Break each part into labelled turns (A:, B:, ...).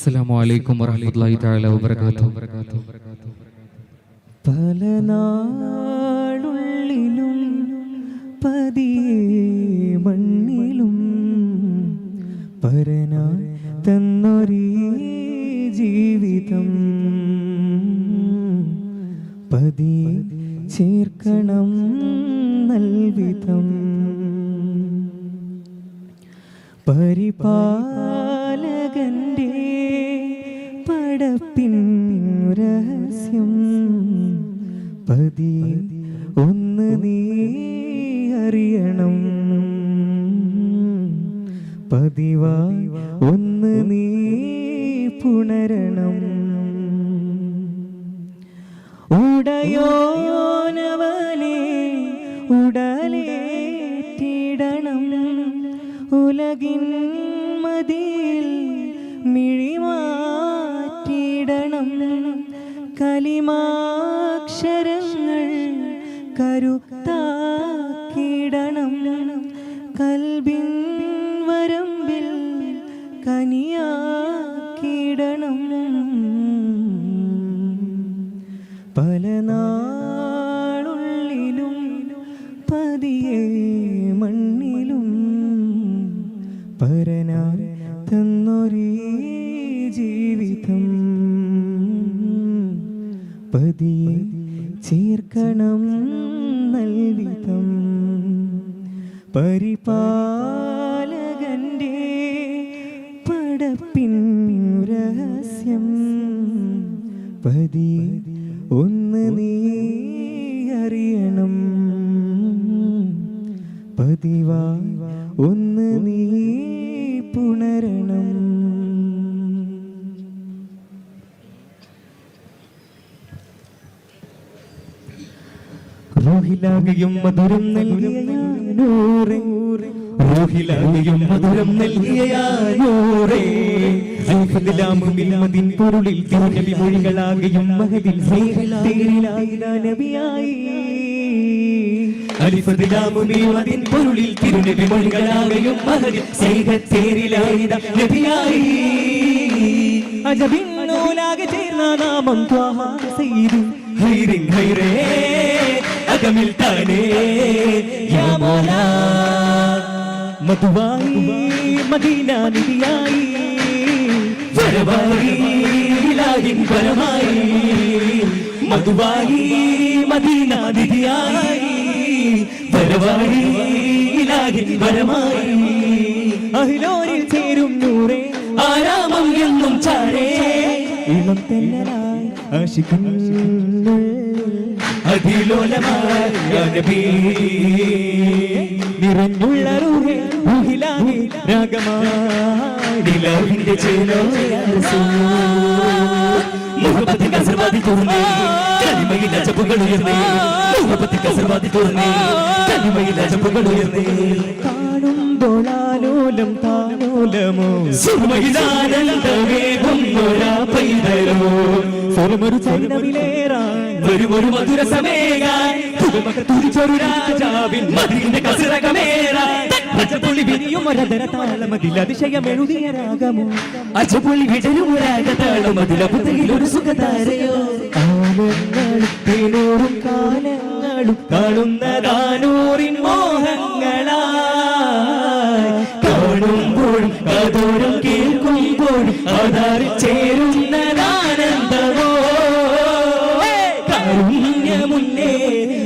A: അസ്സലാമു അലൈക്കും വറഹ്മത്തുള്ളാഹി തആല വബറകാതുഹു.
B: പല നാളുള്ളിലും പതിയെ മണ്ണിലും പരനായി തന്നൊരീ ജീവിതം പതിയെ ചേർക്കണം നൽവിധം പരിപാലകന്റെ പടപ്പിൻ രഹസ്യം പതിയെ ഒന്ന് നീ അറിയണം പതിവായി ഒന്ന് നീ പുണരണം ഉടയോനവനെ ഉടലേറ്റിടണം ഉലകിൻ മതിയിൽ മിഴിമാറ്റിടണം കലിമാക്ഷരങ്ങൾ കരുത്താക്കിടണം കൽബിൻ വരമ്പിൽ കനിയാക്കിടണം പല നാളുള്ളിലും പതിയെ മണ്ണിലും പരനായി തന്നൊരീ ജീവിതം പതിയെ ചേർക്കണം നൽവിധം പരിപാലകന്റെ പടപ്പിൻ രഹസ്യം പതിയെ ഒന്ന് നീ അറിയണം പതിവായി ഒന്ന് നീ പുണരണം റൂഹിലാകെയും മധുരം നൽകിയ നൂറേ റൂഹിലാകെയും മധുരം നൽകിയ നൂറേ അൽഫദിലാമുമിൽ പൊരുളിൽ തിരുനബി മൊഴികളാകെയും മഹദിൽ സ്നേഹത്തേരിലായി നബിയായി അൽഫദിലാമുമിൽ പൊരുളിൽ തിരുനബി മൊഴികളാകെയും മഹദിൽ സ്നേഹത്തേരിലായി നബിയായി അജബിൻ നൂലാകെ ചേർന്ന നാമം ത്വാഹ സയ്യിദ് ഹൈറിൻ ഹൈറേ അകമിൽ താനേ യാ മൗലാ മധുവായി മദീന നിധിയായി വരവായി ഇലാഹിൻ വരമായി മധുവായി മദീന നിധിയായി വരവായി ഇലാഹിൻ വരമായി അഹ്ലോരിൽ ചേരും നൂറേ ആരാമം എന്നും ചാരേ ഇളം തെന്നലായി ആശിക്കുന്നു നിറഞ്ഞുള്ള റൂഹിലാകെ രാഗമാടിലാവിന്റെ മുഹബത്ത് കസർവാദി തോന്നേ കലിമയിൽ അജബുകൾ ഉയർന്നേ മുഹബത്ത് കസർവാദി തോന്നേ കലിമയിൽ അജബുകൾ ഉയർന്നേ കാണുമ്പോൾ ആലോലം താലോലമോ സുമഹിതാനന്ദവേഗുന്നൊരാ പൈതലോ സ്വരമൊരു ചൈനവിലേറാൻ വരുമൊരു മധുര സമേകാൻ തുരിച്ചൊരു രാജാവിൻ മതിലിന്റെ കസിറകമേറാൻ അജപുളി വിരിയും ഒരതര താളമതിൽ അതിശയമെഴുതിയ രാഗമോ അജപുളി വിടരും രാഗതാളമതിലപുതയിൽ ഒരു സുഖതാരയോ കാലങ്ങളും തേനൂറും കാലങ്ങളും കാണുന്നതാനൂറിൻ മോഹങ്ങളായി കാണുമ്പോഴും അതോരം കേൾക്കുമ്പോഴും അതാറിൽ ചേരുന്നതാനന്ദമോ കാരുണ്യമുന്നേ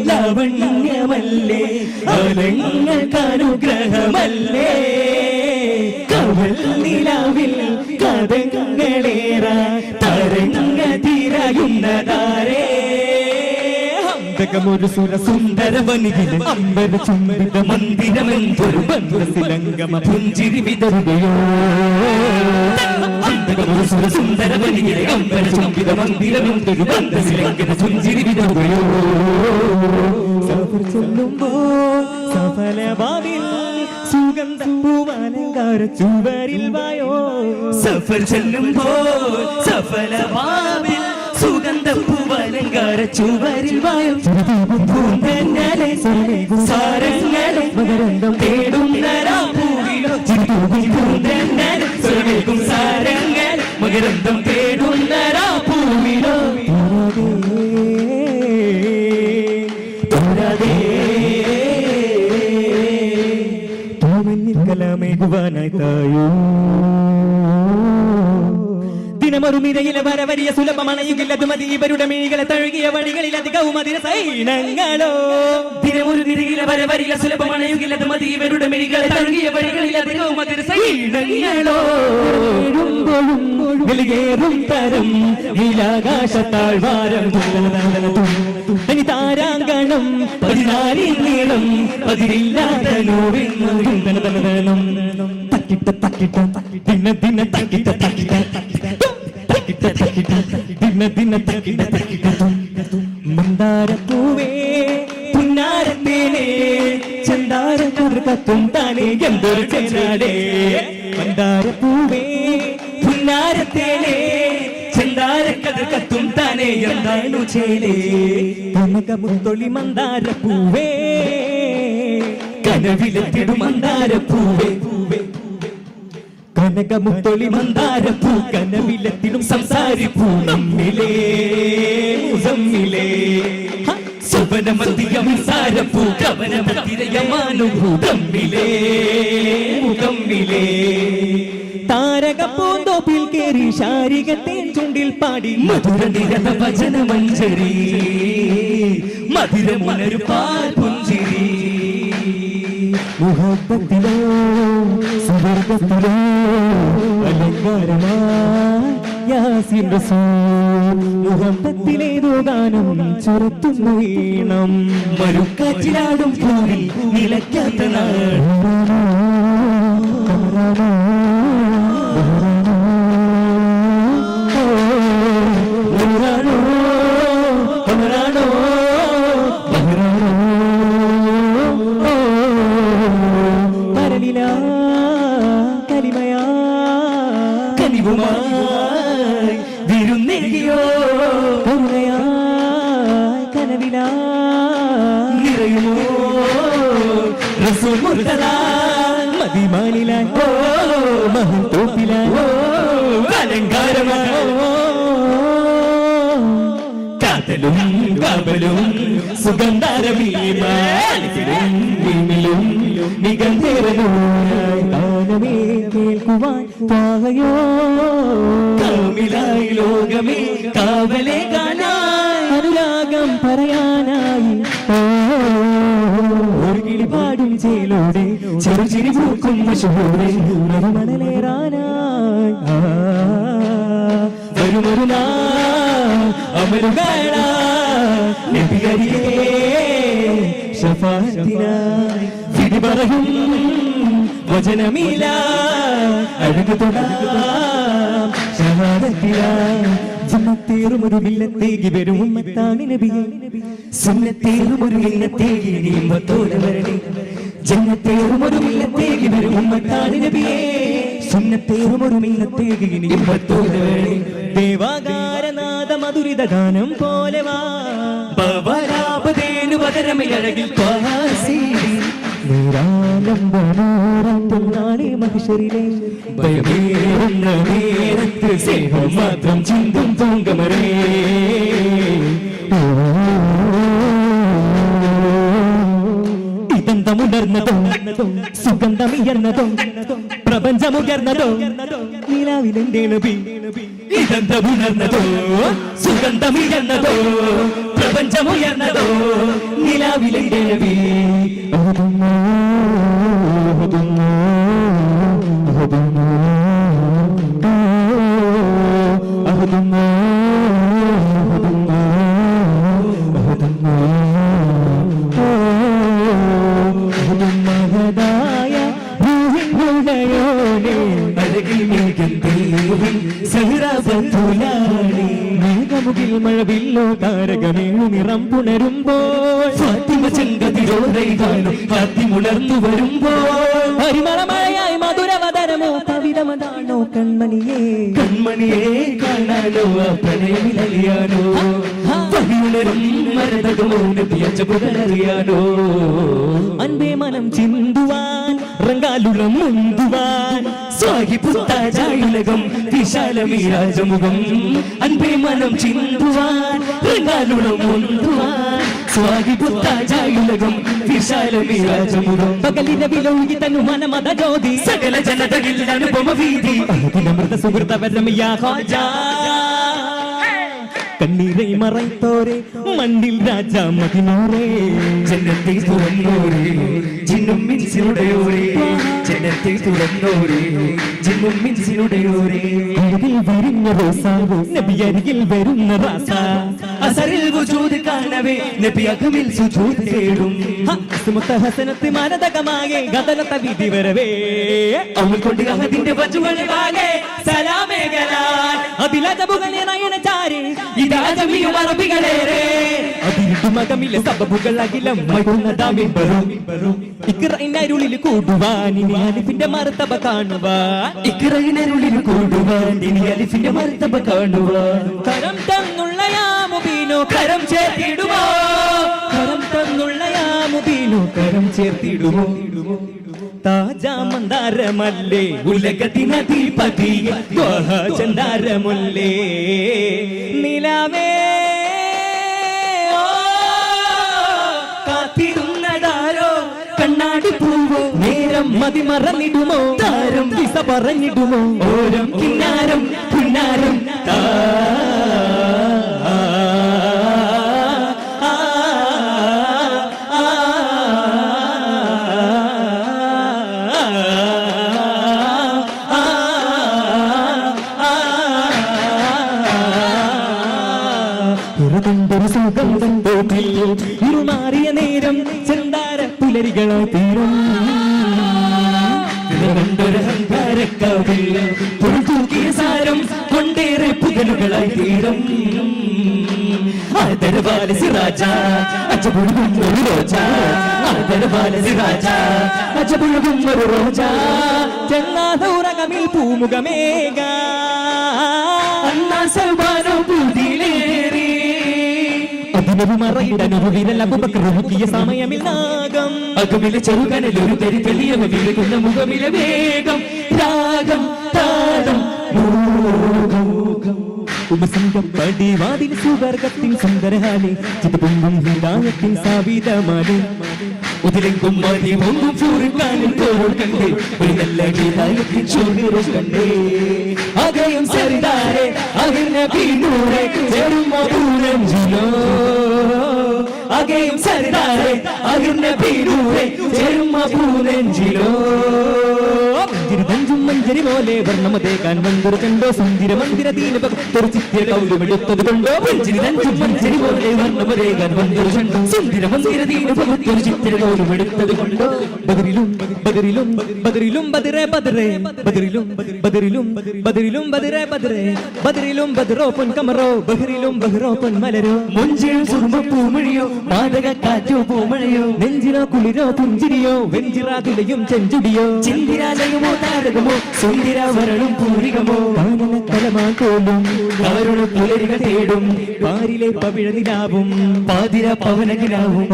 B: ലാവണ്യമല്ലേ അലങ്ങൾക്കനുഗ്രഹമല്ലേ കവൽ നിലാവിൽ കഥകളേറാ തരംഗ തിരയുന്നതാരേ ഒരു സുര സുന്ദര വനികില അമ്പര ചുംബിത മന്ദിരമെന്തൊരു ബന്ധസിലംഗമ പുഞ്ചിരി വിതറുകയോ ഒരു സുര സുന്ദര വനികില അമ്പര ചുംബിത മന്ദിരമെന്തൊരു ബന്ധസിലംഗമ പുഞ്ചിരി വിതറുകയോ സഫർ ചെല്ലുമ്പോൾ സഫലഭാവിൽ സുഗന്ധ പൂവാലങ്കാര ചുവരിൽ വായോ സഫർ ചെല്ലുമ്പോൾ സഫലഭാവിൽ സുഗന്ധ പൂവാലങ്കാര ചുവരിൽ വായോ പൂന്തന്നലെ സാരങ്ങളെ തേടുന്ന പൂവിലോ പൂന്തന്നലെ സാരങ്ങൾ മകരന്തം തേടുന്ന പൂവിലോ
C: കലാമേകുവാനായി തായോ ദിനമറുമിരയിലെ വരവരിയ സുലഭമണയുകില്ലതു മതി ഇവരുടെ മിഴികളെ തഴുകിയ വഴികളിൽ അധികവും അതിന് സൈനങ്ങളോ
B: ദിനമൊരു നിരയിലെ വരവരിയ സുലഭമണയുകില്ലതു മതി ഇവരുടെ മിഴികളെ തഴുകിയ വഴികളിൽ അധികവും അതിന് സൈനങ്ങളോ
C: വെളിയേറും തരം നീലാകാശത്താഴ്വാരം താരാങ്കണം 14 നീളം പതിരില്ലാത്ത തക്കിട്ട തക്കിട്ട ദിന ദിന തക്കിട്ട തക്കിട്ട തക്കിട്ട തക്കിട്ട ദിന ദിന തക്കിട്ട തക്കിട്ട മന്ദാരപ്പൂവേ പുന്നാരത്തേനേ ചന്ദാര കത്തും താനേ എന്തൊരു ചെന്നാടേ മന്ദാരപ്പൂവേ പുന്നാരത്തേനേ ചന്ദാരക്കത് കത്തും താനേ എന്താണു ചേലേ കനകമുത്തൊളി മന്ദാരപ്പൂവേ കനവിലെത്തിടും മന്ദാരപ്പൂവേ കനകമുത്തൊളി മന്ദാരപ്പൂ കനവിലെത്തിടും സംസാരിപ്പൂ നമ്മിലേ സുവനമതിയ സംസാരപ്പൂ കവനമതിരയമാനുഭൂതമ്മിലേ താരകപ്പൂന്തോപ്പിൽ കേറി ശാരികത്തേൻ ചുണ്ടിൽ പാടി
B: മധുര നിരത ഭജന മഞ്ജരി മധുരമുണരു പാൽ പുഞ്ചിരി
C: മുഹബത്തിലോ സുവർഗത്തിലോ അലങ്കാരമായാസിൻ റസൂൽ മുഹബത്തിലേതോ ഗാനം ചുരത്തുന്നു ഈണം
B: മരുക്കാറ്റിലാടും പൂവിൽ നിലയ്ക്കാത്ത നാൾ കനിവുമായി വിരുന്നേകിയോ
C: കരുണയായി കനവിലായി
B: നിറയുമോ റസൂൽ മുർത്തദ
C: മദിമാനിലായി മഹന്തോപ്പിലായി
B: അലങ്കാരമായി കാതലും കാബലും സുഗന്ധാരമീമിലും നിഗന്ധേരനും
C: ഗാനമേ കേൾക്കുവാൻ താകയോ
B: കാമിലായി ലോകമേ കാവലേ കാണാൻ
C: അനുരാഗം പറയാനായി ഒരു കിളിപാടും ചേലോടെ
B: ചെറുചിരി പൂക്കും മഷൂരെ
C: മണലേറാനായി
B: വരുമൊരു അമരുകാള നബിയരികേ
C: ശഫാഅത്തിനായി
B: വിധി പറയും വചനമില്ല അഴുകു തൊടാം
C: ഷഹാദത്തിലായി ജന്നത്തേറും ഒരു മില്ലത്തേക്ക് വരും ഉമ്മത്താണ് നബിയെ
B: സുന്നത്തേറും ഒരു മില്ലത്തേക്ക് ഇമ്പത്തോടെ വരണേ ജന്നത്തേറും ഒരു മില്ലത്തേക്ക് വരും ഉമ്മത്താണ് നബിയേ സുന്നത്തേറും ഒരു മില്ലത്തേക്ക് ഇമ്പത്തോടെ വരണേ
C: ദേവാകാരനാഥ മധുരിത ഗാനം പോലെ വാ
B: ബവരാപതേനു ബദരമിലഴകിൽ ത്വാസീരി
C: നാളെ മഹിഷറിലെ
B: ഭയമേറുന്ന നേരത്ത് സ്നേഹം മാത്രം ചിന്തും തൂങ്കമരേ
C: ഇതെന്തമുണർന്നതോ സുഗന്ധമിയർന്നതോ പ്രപഞ്ചമുയർന്നതോ നിലാവിലെന്റെ നബി
B: ഇതെന്തമുണർന്നതോ സുഗന്ധമിയർന്നതോ പ്രപഞ്ചമുയർന്നതോ നിലാവിലെന്റെ നബി
C: മഹദായ മേഘമുകിൽ മഴവില്ലോ താരകമേഴു നിറം പുണരുമ്പോൾ
B: ഫാത്തിമ ചെങ്കതിരോധൈകാനും ഫാത്തിമുണർന്നു വരുമ്പോൾ
C: പരിമളമഴയായി മധുരവതരമോ കവിതമതാണോ കൺമണിയേ
B: കൺമണിയെ കാണാനോ ആ പ്രണയമിലറിയാനോ വഴിയുണരും മരതകമോ നബിയച്ചറിയാനോ
C: അൻപേ മനം ചിന്തുവാൻ റങ്കാലുളം മുന്തുവാൻ
B: സ്വാഹിപുത്താജായുലകം വിശാലമീ രാജമുഖം അൻപേ മനം ചിന്തുവാൻ മുന്തുവാൻ സ്വാഹിപുത്താജായുലകം വിശാലമീ രാജമുഖം
C: പകലിന്റെ വിലോകി തന്നു മനമത ജ്യോതി
B: സകല ജനതയിൽ അനുപമ വീതി
C: അമൃത സുഹൃത വരമയ്യാ ഹാജാ കണ്ണീரை മറൈത്തോരെ മണ്ണിൽ രാജാ മകിനോരേ
B: ജന്നത്തെ തുറന്നോരേ ജിന്നും മിൻസിനുടയോരേ ജന്നത്തെ തുറന്നോരേ ജിന്നും മിൻസിനുടയോരേ
C: അരികിൽ വിരിഞ്ഞ റോസ നബി അരികിൽ വരുന്ന റാസ
B: അസറിൽ വജൂദ് കാണവേ നബി അകമിൽ സുജൂദ് തേടും
C: സുമത്ത ഹസനത്ത് മാനദകമാകെ ഗദലത വിധി വരവേ
B: അവൾ കൊണ്ട് അഹദിന്റെ വജുകളെ വാകെ സലാമേകലാൻ
C: അതിലജബുകളെ നയനചാരെ
B: ഇതാജമിയും അറബികളേറെ
C: അതിരുമകമിലെ സബബുകൾ അഖിലം മൈതുന്നതാമിൻ ബറും ഇക്റൈനരുളിൽ കൂടുവാൻ ഇനി അലിഫിന്റെ മർത്തബ കാണുവാൻ
B: ഇക്റൈനരുളിൽ കൂടുവാൻ ഇനി അലിഫിന്റെ മർത്തബ കാണുവാൻ
C: കരം തന്നുള്ള യാ മുബീനോ
B: കരം ചേർത്തിടുമോ
C: കരം തന്നുള്ള യാ മുബീനോ കരം ചേർത്തിടുമോ താജാ മന്ദാരമല്ലേ
B: ഉലകത്തിനധിപതി
C: ചന്ദാരമുല്ലേ നിലാവേ
B: കാത്തിരുന്നതാരോ കണ്ണാടി പൂവോ
C: നേരം മതി മറന്നിടുമോ താരം വിസ പറഞ്ഞിടുമോ
B: ഓരം കിന്നാരം പുന്നാരം
C: സുഗന്ധം തോട്ടിൽ ഇരുമാറിയ നേരം ചെന്താര പുലരികളോ തീരും
B: ൊരഹങ്കാരക്കവിൽ പൊറുതൂക്കിയ സാരം കൊണ്ടേറെ പുകലുകളായി തീരും ആദരവാല സിറാജ അജപുഴുകും ഒരു റോജ ആദരവാല സിറാജ അജപുഴുകും ഒരു റോജ
C: ചെന്നാതൗറകമിൽ പൂമുഖമേക
B: അന്നാ സൽമാനോ പൂതിയിലേറി
C: അതിനൊരു മറയിടനൊരു വിരലബുബക്കറുക്കിയ സമയമിൽ നാഗം
B: അകമിലെ ചെറുകനലൊരു തരി തെളിയവ വീഴുന്ന മുഖമിലെ വേഗം രാഗം താളം
C: ഉപസംഗപ്പടി വാതിൽ സുവർഗത്തിൻ സുന്ദരഹാലി ചിതപൊങ്കും ഹിദായത്തിൻ സാവിതമാലി
B: ഉതിലെങ്കും മതി പൊങ്കും ഫൂറിക്കാനും തോൾ കണ്ടേ ഒരു നല്ല ഹിദായത്തിൻ ചോദിറും കണ്ടേ അകയും സരിതാരെ അകിർന പീനൂരെ ചെറും മധുരഞ്ജിലോ അകയും സരിതാരെ അകിർന പീനൂരെ ചെറും മധുരഞ്ജിലോ
C: മഞ്ചിരി മഞ്ചരി പോലെ വർണ്ണമതേക്കാൻ വന്തൊരു കണ്ടോ സുന്ദര മന്ദിര ദീനഭക്തൊരു ചിത്തിര കൗലുമെടുത്തത് കൊണ്ടോ
B: മഞ്ചരി പോലെ വർണ്ണമതേകാൻ വന്തൊരു കണ്ടോ സുന്ദര മന്ദിര ദീനഭക്തൊരു ചിത്തിര കൗലുമെടുത്തത് കൊണ്ടോ
C: ബദറിലും ബദറിലും ബദറിലും ബദറേ ബദറേ ബദറിലും ബദറിലും ബദറിലും ബദറേ ബദറേ ബദറിലും ബദറോ പൊൻ കമറോ ബഹറിലും ബഹറോ പൊൻ മലരോ
B: മുഞ്ചിലും സുറുമ പൂമഴിയോ മാതക കാറ്റോ പൂമഴയോ
C: നെഞ്ചിനോ കുളിരോ പുഞ്ചിരിയോ വെഞ്ചിറാതിലയും ചെഞ്ചുടിയോ
B: ചിന്തിരാലയമോ താരകമോ സുന്ദരാവരണം പൂരികമോ
C: കാനന കലമാക്കോലും
B: അവരുടെ പുലരികൾ തേടും
C: പാരിലെ പവിഴ നിലാവും
B: പാതിര പവനകിലാവും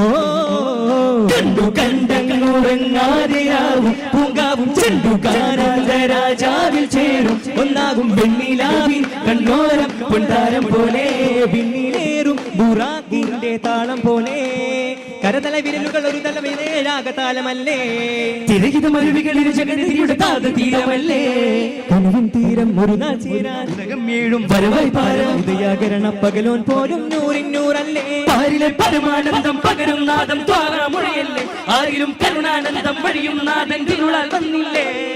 B: കണ്ടു കണ്ടങ്ങുറങ്ങാതെയാവും പൂങ്കാവും ചെണ്ടു രാജാവിൽ ചേരും ഒന്നാകും വെണ്ണിലാവിൻ കണ്ണോരം പൊൻതാരം പോലെ
C: പിന്നിലേറും ബുറാഖിന്റെ താളം പോലെ കരതല വിരലുകൾ ഒരു തലമേലാകതാലമല്ലേ
B: തിരകിത മരുവികളിൽ ജഗതിയുടെ താതതീരമല്ലേ
C: കനവിൻ തീരം ഒരു നാൾ ചേരാൻ
B: ഏഴും വരവായി പാരം
C: ഉദയാകരണ പകലോൻ പോലും നൂറിന്നൂറല്ലേ
B: പാരിലെ പരമാനന്ദം പകരും നാദം ത്വാരാമുഴയല്ലേ ആരിലും കരുണാനന്ദം വഴിയും നാദൻ തിരുളാൽ വന്നില്ലേ